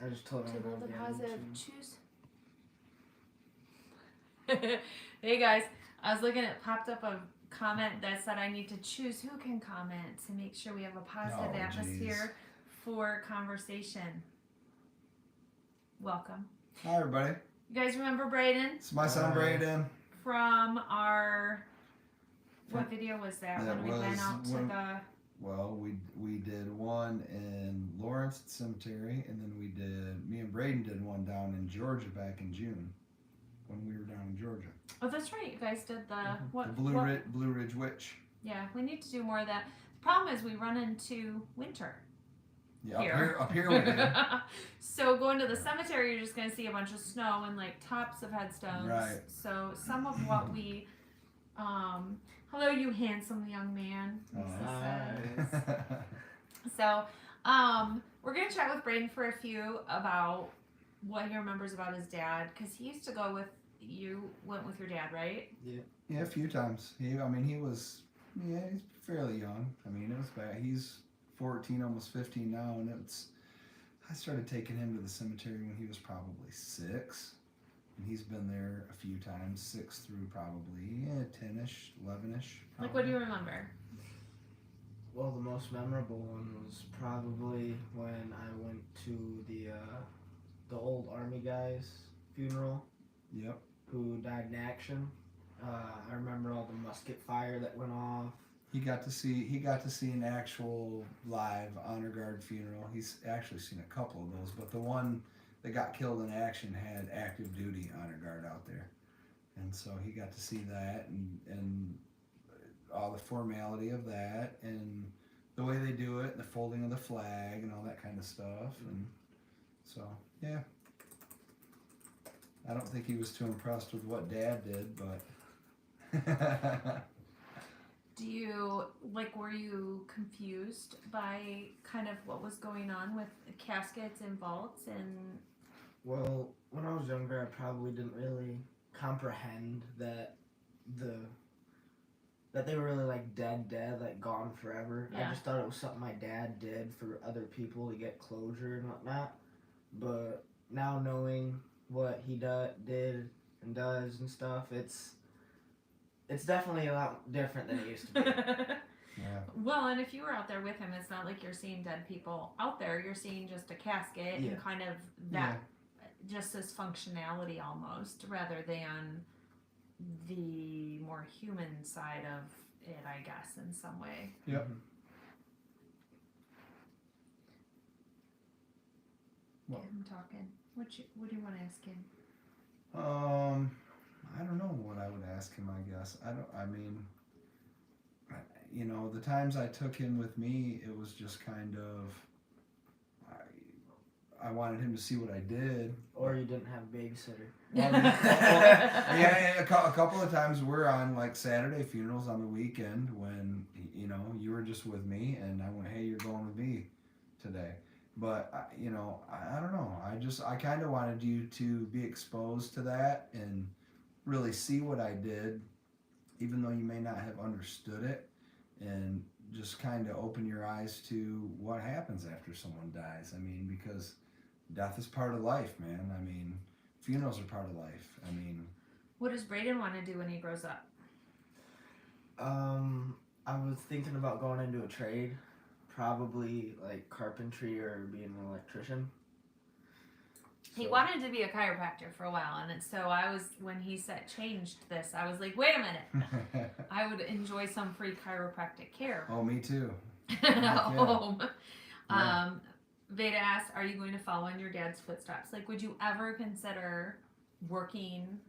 I just told him Table about the deposit. attitude. Choose. Hey guys, I was looking at popped up a comment that said I need to choose who can comment to make sure we have a positive atmosphere for conversation. Welcome. Hi everybody. You guys remember Braidyn? It's my son Braidyn. From our what video was that when we went out to the? Well, we did one in Lawrence Cemetery, and then me and Braidyn did one down in Georgia back in June when we were down in Georgia. Oh, that's right. You guys did the The Blue Ridge Witch. Yeah, we need to do more of that. The problem is we run into winter. Yeah, up here we do. So going to the cemetery, you're just going to see a bunch of snow and like tops of headstones. Right. So some of what we, hello, you handsome young man. Lisa says. So we're going to chat with Braidyn for a few about what he remembers about his dad, because he used to go with went with your dad, right? Yeah, a few times. He's fairly young. I mean, it was bad. He's 14, almost 15 now, and I started taking him to the cemetery when he was probably 6, and he's been there a few times, 6 through probably 10ish, 11ish. Like, what do you remember? Well, the most memorable one was probably when I went to the old army guy's funeral. Yep. Who died in action. I remember all the musket fire that went off. He got to see an actual live honor guard funeral. He's actually seen a couple of those, but the one that got killed in action had active duty honor guard out there, and so he got to see that and all the formality of that and the way they do it, and the folding of the flag and all that kind of stuff, and so yeah. I don't think he was too impressed with what Dad did, but. Were you confused by kind of what was going on with caskets and vaults and? Well, when I was younger, I probably didn't really comprehend that they were really like dead, like gone forever. Yeah. I just thought it was something my dad did for other people to get closure and whatnot. But now knowing what he did and does and stuff, it's definitely a lot different than it used to be. Yeah. Well, and if you were out there with him, it's not like you're seeing dead people out there. You're seeing just a casket and kind of that, just this functionality almost, rather than the more human side of it, I guess, in some way. Yep. Get him talking. What do you want to ask him? I don't know what I would ask him, I guess. The times I took him with me, it was just kind of, I wanted him to see what I did. Or you didn't have a babysitter. Yeah, a couple of times we're on like Saturday funerals on the weekend when, you were just with me and I went, hey, you're going with me today. But, I don't know. I kind of wanted you to be exposed to that and really see what I did, even though you may not have understood it, and just kind of open your eyes to what happens after someone dies. I mean, because death is part of life, man. I mean, funerals are part of life. I mean, what does Braidyn want to do when he grows up? I was thinking about going into a trade, probably like carpentry or being an electrician. He wanted to be a chiropractor for a while, and so when he changed this, I was like, wait a minute. I would enjoy some free chiropractic care. Oh, me too. At home. Yeah. Veda asks, are you going to follow in your dad's footsteps? Like, would you ever consider working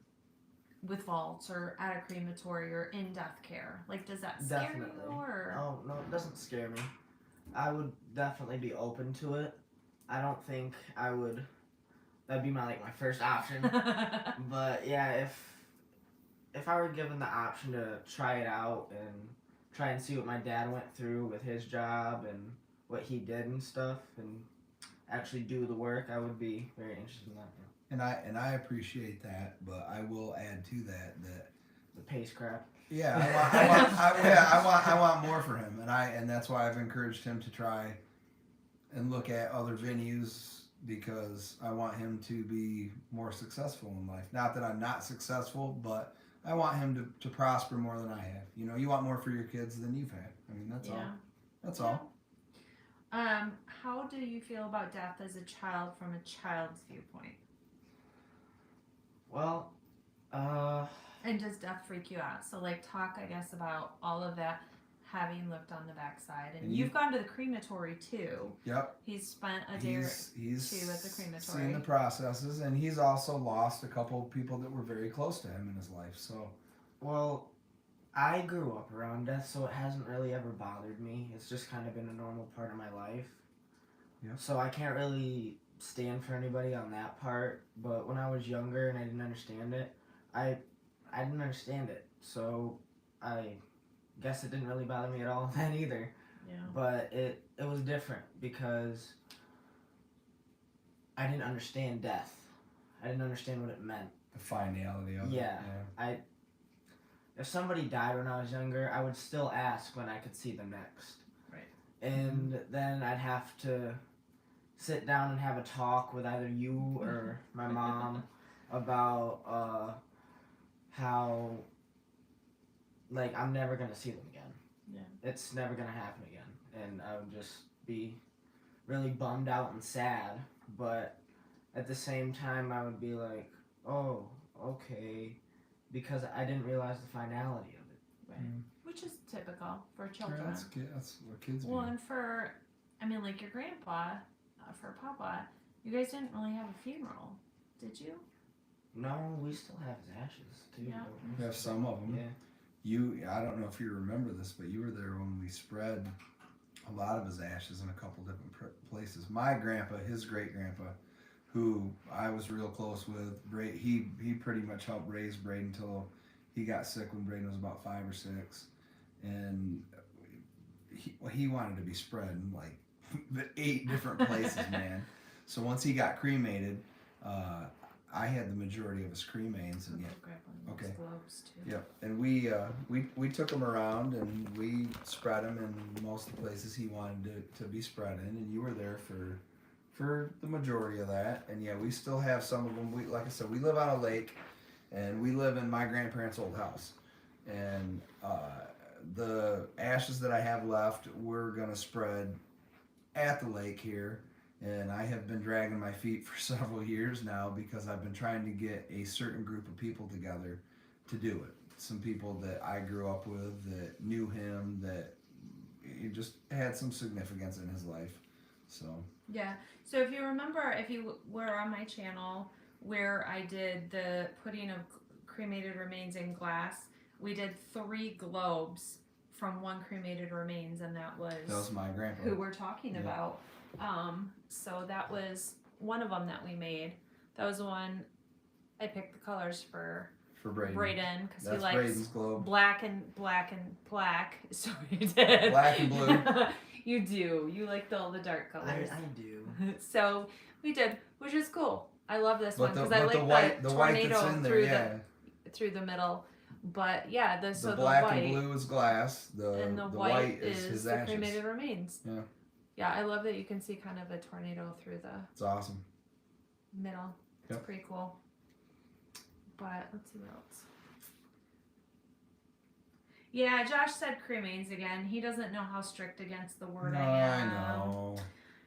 with vaults or at a crematory or in death care? Like, does that scare you? Or? Oh, no, it doesn't scare me. I would definitely be open to it. I don't think I would... That'd be my first option. But yeah, if I were given the option to try it out and try and see what my dad went through with his job and what he did and stuff and actually do the work, I would be very interested in that. And I appreciate that, but I will add to that the pace crap. Yeah, I want more for him, and that's why I've encouraged him to try and look at other venues because I want him to be more successful in life. Not that I'm not successful, but I want him to prosper more than I have. You know, you want more for your kids than you've had. I mean, that's all. That's all. How do you feel about death as a child from a child's viewpoint? Well, and does death freak you out? So, like, talk, I guess, about all of that, having looked on the backside. And you've gone to the crematory, too. Yep. He's spent a day or two at the crematory. Seen the processes, and he's also lost a couple of people that were very close to him in his life. So, well, I grew up around death, so it hasn't really ever bothered me. It's just kind of been a normal part of my life. Yeah. So I can't really stand for anybody on that part. But when I was younger and I didn't understand it, I didn't understand it. So I guess it didn't really bother me at all then either. Yeah. But it was different because I didn't understand death. I didn't understand what it meant. The finality of it. Yeah. If somebody died when I was younger, I would still ask when I could see them next. Right. And then I'd have to sit down and have a talk with either you or my mom about how, like, I'm never going to see them again. Yeah. It's never going to happen again. And I would just be really bummed out and sad. But at the same time, I would be like, oh, okay. Because I didn't realize the finality of it. Right. Which is typical for children. Yeah, that's what kids do. Well, and for, I mean, like your grandpa, for Papa, you guys didn't really have a funeral, did you? No, we still have his ashes, too. Yeah. We have some of them. Yeah. I don't know if you remember this, but you were there when we spread a lot of his ashes in a couple different places. My grandpa, his great-grandpa, who I was real close with, he pretty much helped raise Braidyn until he got sick when Braidyn was about 5 or 6. And he wanted to be spread in like 8 different places, man. So once he got cremated, I had the majority of his cremains, and okay, globes too. Yep, and we took him around and we spread him in most of the places he wanted to be spread in, and you were there for the majority of that. And yeah, we still have some of them. We, like I said, we live on a lake, and we live in my grandparents' old house, and the ashes that I have left, we're gonna spread at the lake here. And I have been dragging my feet for several years now because I've been trying to get a certain group of people together to do it. Some people that I grew up with, that knew him, that he just had some significance in his life. So yeah. So if you remember, if you were on my channel where I did the putting of cremated remains in glass, we did 3 globes from one cremated remains, and that was my grandpa who we're talking about. So that was one of them that we made. That was the one I picked the colors for Braidyn because he likes Braidyn's globe. black and black. So you did black and blue. You do. You like all the dark colors. I do. So we did, which is cool. I love this one because I the like the white that's tornado in there, through the middle. But yeah, the black and blue is glass. And the white is his the ashes. cremated remains. Yeah. Yeah, I love that you can see kind of a tornado through the It's awesome. middle. It's Yep. pretty cool. But let's see what else. Yeah, Josh said cremains again. He doesn't know how strict against the word I am. I know.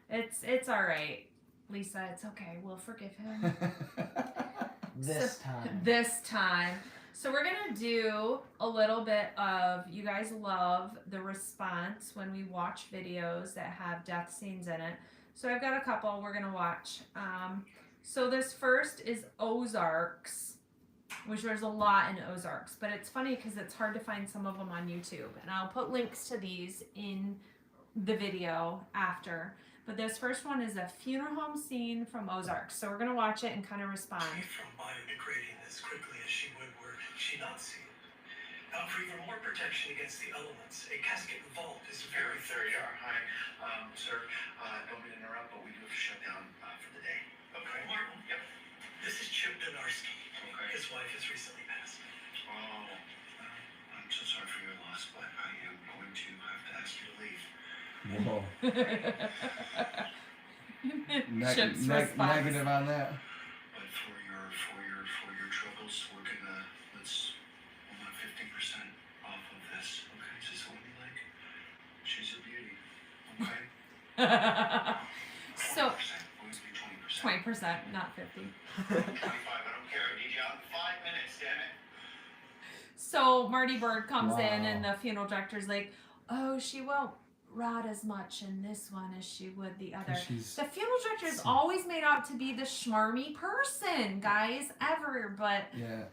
It's all right, Lisa. It's okay. We'll forgive him. This time. So we're going to do a little bit of, you guys love the response when we watch videos that have death scenes in it. So I've got a couple we're going to watch. So this first is Ozarks, which there's a lot in Ozarks. But it's funny because it's hard to find some of them on YouTube. And I'll put links to these in the video after. But this first one is a funeral home scene from Ozarks. So we're going to watch it and kind of respond. From biodegrading as quickly as she would were she not seen. Now, for even more protection against the elements, a casket vault is very thorough. Hi, sir. Don't mean to interrupt, but we do have to shut down for the day. Okay. Martin? Yep. This is Chip Donarski. Okay. His wife has recently passed. Oh, I'm so sorry for your loss, but I am going to have to ask you to leave. Whoa. Chips response. Negative on that. But for your troubles, we're gonna we'll knock 15% off of this. Okay, is this what you like? She's a beauty. Okay. So 20%. 20%, not 50. 25. I don't care. I need you out in 5 minutes. Damn it. So Marty Bird comes in, and the funeral director's like, "Oh, she won't rot as much in this one as she would the other." The funeral director is always made out to be the schmarmy person, guys, ever. But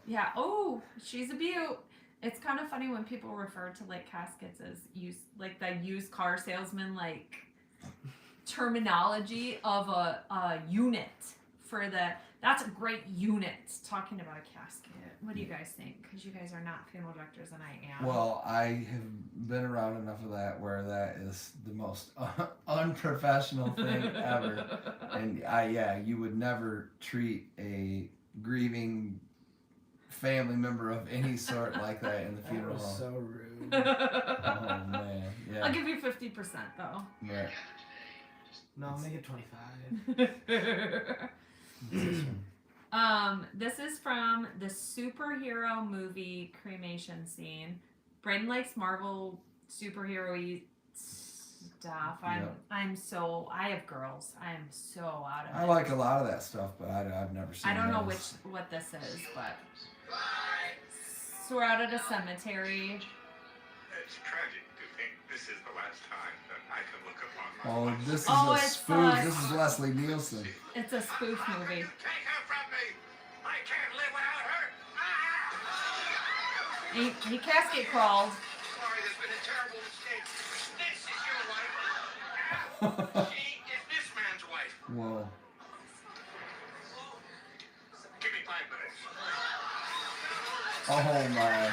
yeah. Oh, she's a beaut. It's kind of funny when people refer to like caskets as the used car salesman terminology of a unit for that's a great unit talking about a casket. What do you guys think? Because you guys are not funeral directors and I am. Well, I have been around enough of that where that is the most unprofessional thing ever. And you would never treat a grieving family member of any sort like that in the funeral home. So rude. Oh man, yeah. I'll give you 50% though. Right. No, I'll make it 25. This is from the superhero movie cremation scene. Braidyn likes Marvel superhero-y stuff. I have girls. I am so out of it. I like a lot of that stuff, but I've never seen. I don't know what this is, but so we're out at a cemetery. It's tragic to think this is the last time that I can look upon my Oh, wife. this is Oh, a it's spoof. This is Leslie Nielsen. It's a spoof movie. Take her from me! I can't live without her! He casket crawled. Sorry, there's been a terrible mistake. This is your wife. She is this man's wife. Whoa. Give me 5 minutes. Oh my.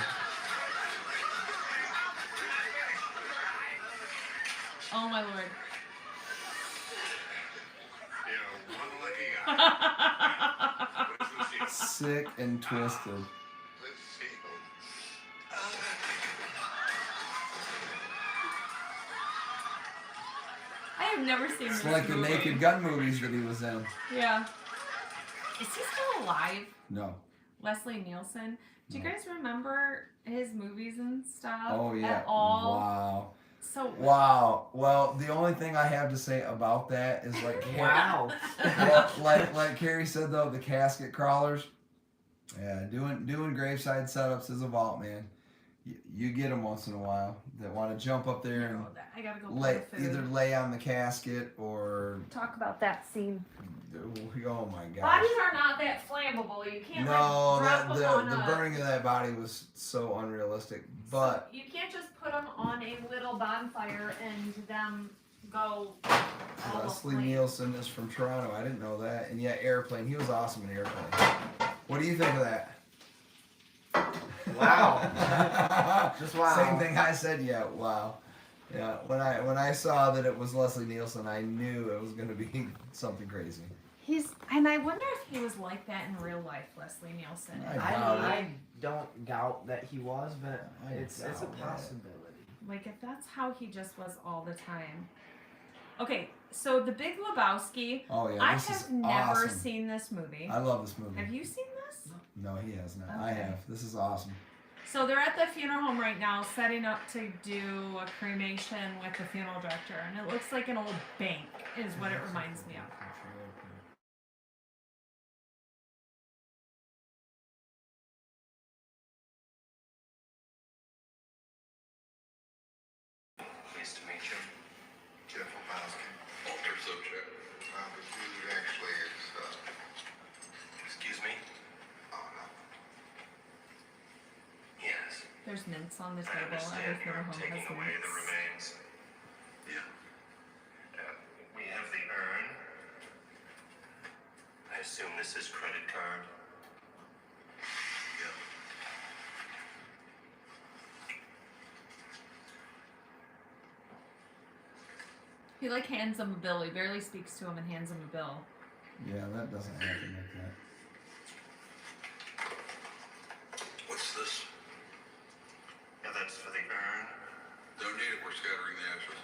Oh my lord. You're one lucky guy. Where's Lucille? Sick and twisted. Lucille. I have never seen this It's like the movie. Naked Gun movies that he was in. Yeah. Is he still alive? No. Leslie Nielsen. Do you guys remember his movies and stuff? Oh yeah. At all? Wow. So Wow. Well, the only thing I have to say about that is like Wow. well, like Kari said though, the casket crawlers. Yeah, doing graveside setups is a vault, man. You get them once in a while that want to jump up there and I gotta go either lay on the casket or talk about that scene. oh my gosh. Bodies are not that flammable. You can't No, drop them on the burning of that body was so unrealistic. But so you can't just put them on a little bonfire and them go. all Leslie aflame. Nielsen is from Toronto. I didn't know that. And yeah, Airplane. He was awesome in Airplane. What do you think of that? Wow. Just wow. Same thing I said. Yeah. Wow. Yeah. When I saw that it was Leslie Nielsen, I knew it was going to be something crazy. And I wonder if he was like that in real life, Leslie Nielsen. I don't doubt that he was, but it's a doubt that. possibility. Like if that's how he just was all the time. Okay, so The Big Lebowski. Oh yeah, I this have is never awesome. seen this movie. I love this movie. Have you seen this? No, he has not. I Okay. have. This is awesome. So they're at the funeral home right now, setting up to do a cremation with the funeral director, and it looks like an old bank, is what it reminds me of. Nice to meet you. Jeff Lebowski. Walter Subject. But you actually is, excuse me? Oh, no. Yes. There's mints on the I table. Every understand funeral you're home taking has away the mints. remains. Yeah. We have the urn. I assume this is credit card. Yeah. He like hands him a bill. He barely speaks to him and hands him a bill. Yeah, that doesn't happen like that. What's this? Yeah, that's for the urn. Don't need it. We're scattering the ashes.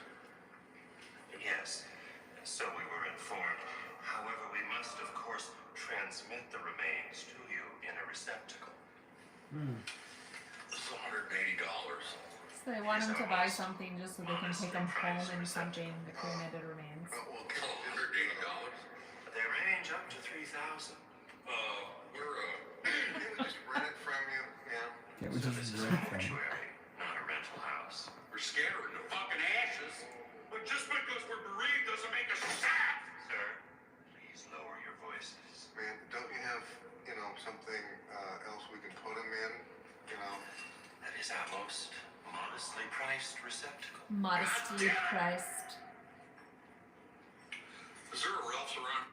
Yes. So we were informed. receptacle. This is $180. So they want him to buy something just so they can take him home in something, the cremated remains. Well, $180. They range up to 3,000. Can we just rent it from you? Yeah. Can't we So just this is a rent from? mortuary, not a rental house. We're scared of fucking ashes. But just because we're bereaved doesn't make us sad. Sir, please lower your voices. Man, don't you have, something else we can put him in? That is our most modestly priced receptacle. Modestly priced. Is there a Ralph's around?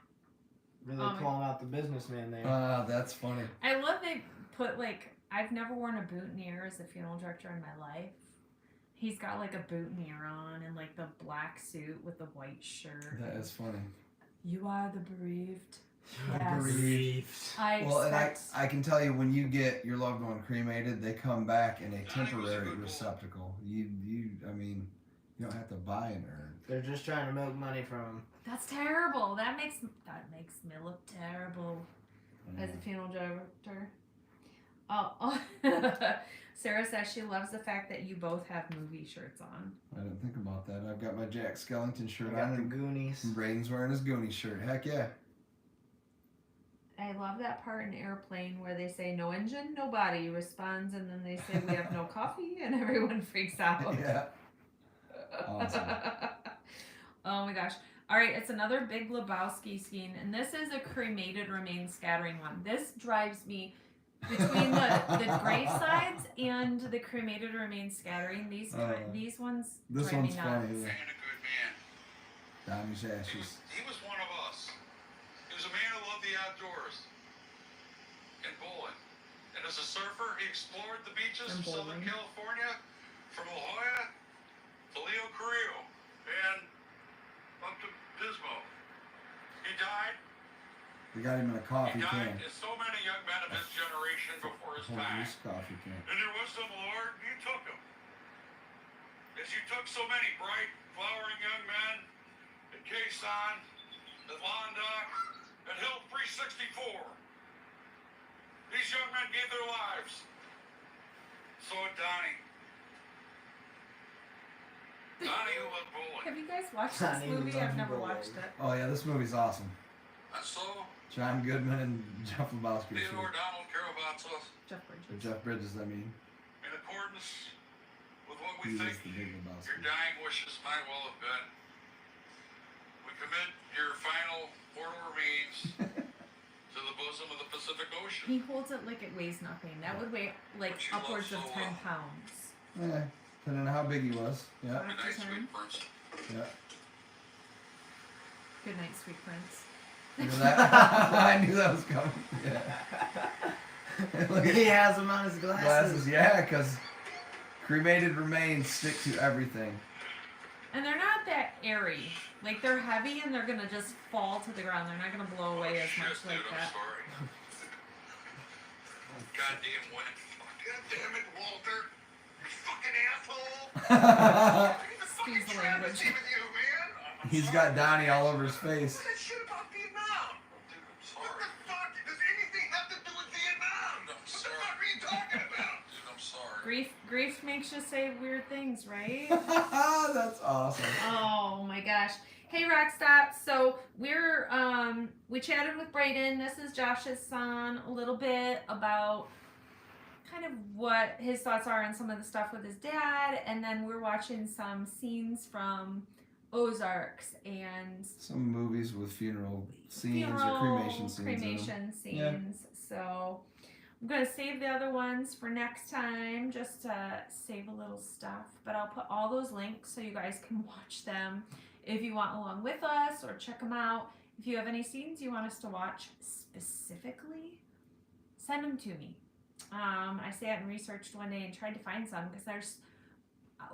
Really pulling out the businessman there. That's funny. I love they put like, I've never worn a boutonniere as a funeral director in my life. He's got like a boutonniere on and like the black suit with the white shirt. That is funny. You are the bereaved. Bereaved. I Well, and expect. I can tell you, when you get your loved one cremated, they come back in a temporary receptacle. You don't have to buy an urn. They're just trying to milk money from him. That's terrible. That makes me look terrible as a funeral director. Oh. Sarah says she loves the fact that you both have movie shirts on. I didn't think about that. I've got my Jack Skellington shirt I got on, the and Goonies. Braidyn's wearing his Goonies shirt. Heck yeah. I love that part in Airplane where they say no engine, no body responds, and then they say we have no coffee, and everyone freaks out. Yeah. Awesome. Oh my gosh. All right, it's another Big Lebowski scene, and this is a cremated remains scattering one. This drives me between the gravesides and the cremated remains scattering. These ones This drive one's me funny. nuts. Yeah. And a good man. Donnie's ashes. He was one of us. He was a man who loved the outdoors and bowling. And as a surfer, he explored the beaches And of Southern bowling. California, from La Jolla to Leo Carrillo, and up to Pismo. He died. We got him in a He coffee died can. as so many young men of his generation before his Whole time. juice coffee can. In your wisdom, Lord, you took him. As you took so many bright, flowering young men at Quezon, at Londoc, at Hill 364. These young men gave their lives. So did Donnie. Donnie who loved bowling. Have you guys watched this Donnie movie? I've loves never bowling. watched it. Oh yeah, this movie's awesome. And so, John Goodman and Jeff Lebowski. Theodore Donald Karavatsos, Jeff Or Bridges. Jeff Bridges, I mean. in accordance with what He we is think the Big your Lebowski. dying wishes might well have been, we commit your final mortal remains to the bosom of the Pacific Ocean. He holds it like it weighs nothing. That would weigh like But you love upwards of so 10 well. pounds. Yeah, depending on how big he was. Yeah, Good night, sweet prince. yeah. Good night, sweet prince. Look at that. I knew that was coming. Yeah. Look at He has them on his glasses. Yeah, because cremated remains stick to everything. And they're not that airy. Like they're heavy and they're gonna just fall to the ground. They're not gonna blow away as Shit, much dude, like I'm that. sorry. Goddamn wet. God damn it, Walter. You fucking asshole. Excuse the language. With you, man. He's got Donnie all over his face. What that shit about Vietnam? Dude, I'm What sorry. the fuck does anything have to do with Vietnam? I'm What the sorry. fuck are you talking about? Dude, I'm sorry. Grief makes you say weird things, right? That's awesome. Oh my gosh. Hey Rockstop. So we're we chatted with Braidyn. This is Josh's son, a little bit about kind of what his thoughts are on some of the stuff with his dad, and then we're watching some scenes from Ozarks and Some movies with funeral scenes or cremation scenes. in them. cremation scenes. Yeah. So I'm gonna save the other ones for next time, just to save a little stuff. But I'll put all those links so you guys can watch them if you want along with us, or check them out. If you have any scenes you want us to watch specifically, send them to me. I sat and researched one day and tried to find some, because there's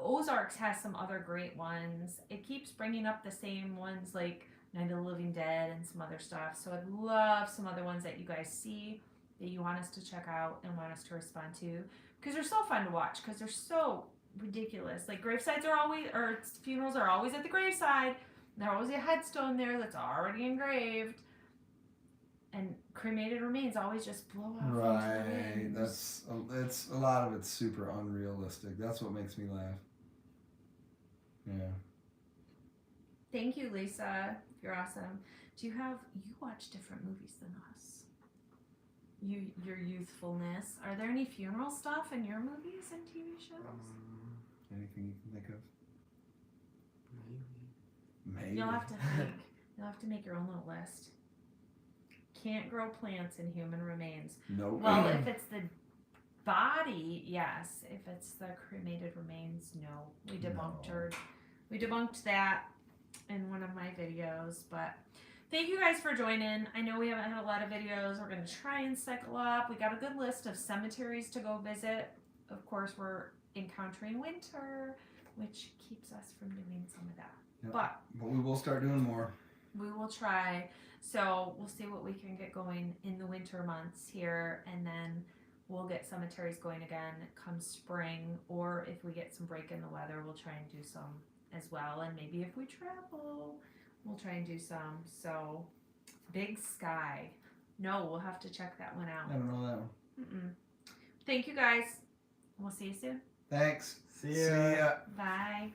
Ozarks has some other great ones. It keeps bringing up the same ones like Night of the Living Dead and some other stuff. So I'd love some other ones that you guys see that you want us to check out and want us to respond to, because they're so fun to watch, because they're so ridiculous. Like gravesides are always, or funerals are always at the graveside. There's always a headstone there that's already engraved. And cremated remains always just blow off into the Right. wind. That's a lot of it's super unrealistic. That's what makes me laugh. Yeah. Thank you, Lisa. You're awesome. You watch different movies than us. Your youthfulness. Are there any funeral stuff in your movies and TV shows? Anything you can think of? Maybe. You'll have to think. You'll have to make your own little list. Can't grow plants in human remains. Nope. Well, if it's the body, yes. If it's the cremated remains, no. We debunked that in one of my videos, but thank you guys for joining. I know we haven't had a lot of videos. We're going to try and cycle up. We got a good list of cemeteries to go visit. Of course, we're encountering winter, which keeps us from doing some of that. Yep. But we will start doing more. we will try. So we'll see what we can get going in the winter months here, and then we'll get cemeteries going again come spring, or if we get some break in the weather, we'll try and do some as well. And maybe if we travel, we'll try and do some. So Big Sky. No, we'll have to check that one out. I don't know that one. Thank you guys. We'll see you soon. Thanks. See ya. Bye.